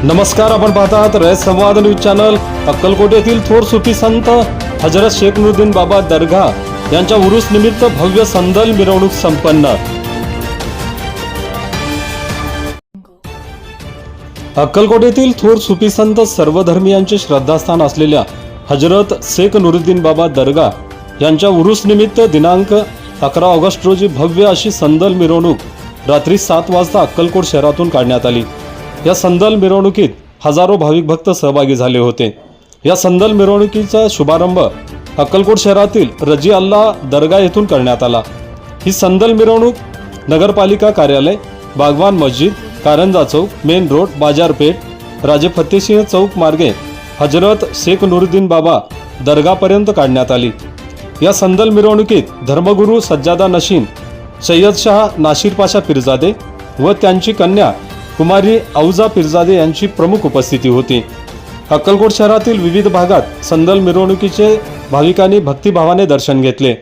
नमस्कार, आपण पाहतात रयत संवाद न्यूज चॅनल। अक्कलकोट येथील थोर सुफी संत हजरत शेख नुरुद्दीन बाबा दरगाह यांच्या उरूस निमित्त भव्य संदल मिरवणूक संपन्न। अक्कलकोट येथील थोर सुफी संत सर्वधर्मीयांचे श्रद्धास्थान असलेल्या हजरत शेख नुरुद्दीन बाबा दरगाह यांच्या उरूस निमित्त दिनांक 11 ऑगस्ट रोजी भव्य अशी संदल मिरवणूक रात्री 7 वाजता अक्कलकोट शहरातून काढण्यात आली। या संदल मिरवणुकीत हजारो भाविक भक्त सहभागी झाले होते। या संदल मिरवणुकीचा शुभारंभ अक्कलकोट शहरातील रजी अल्लाह दरगाह येथून करण्यात आला। ही संदल मिरवणूक नगरपालिका कार्यालय, बागवान मस्जिद, कारंजा चौक, मेन रोड, बाजारपेठ, राजे फतेसिंह चौक मार्गे हजरत शेख नुरुद्दीन बाबा दरगाहपर्यंत काढण्यात आली। या संदल मिरवणुकीत धर्मगुरू सज्जादा नशीन, सय्यद शाह नाशिर पाशा पीरजादे व त्यांची कन्या कुमारी औजा पीरजादे यांची प्रमुख उपस्थिती होती। अक्कलकोट शहरातील विविध भागात संदल मिरवणुकीचे भाविकांनी भक्तिभावाने दर्शन घेतले।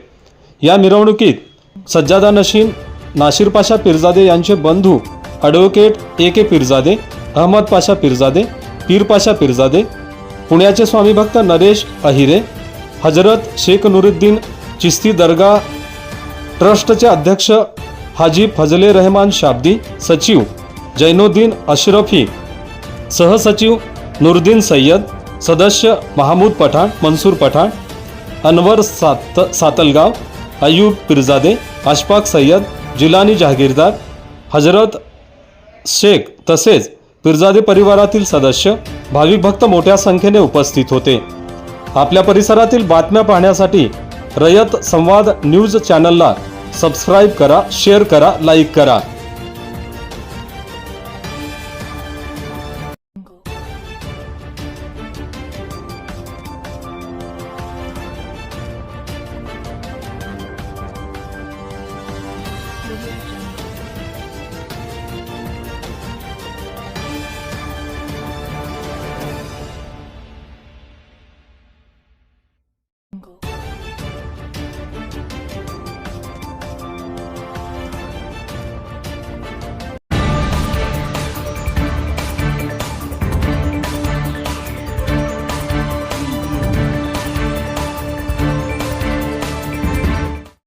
या मिरवणुकीत सज्जादा नशीन, नाशिर पाशा पीरजादे यांचे बंधू ॲडव्होकेट ए.के. पीरजादे, अहमद पाशा पीरजादे, पीर पाशा पीरजादे, पुण्याचे स्वामी भक्त नरेश अहिरे, हजरत शेख नुरुद्दीन चिश्ती दरगाह ट्रस्टचे अध्यक्ष हाजी फजले रहमान शाब्दी, सचिव जैनुद्दीन अशरफी, सहसचिव नुरुद्दीन सय्यद, सदस्य महमूद पठाण, मंसूर पठाण, अनवर सातलगाव, अयूब पीरजादे, अशफाक सय्यद, जिलानी जहागीरदार, हजरत शेख तसेच पीरजादे परिवारातील सदस्य, भाविक भक्त मोठ्या संख्येने उपस्थित होते। आपल्या परिसरातील बातम्या पाहण्यासाठी रयत संवाद न्यूज चॅनलला सबस्क्राईब करा, शेअर करा, लाईक करा।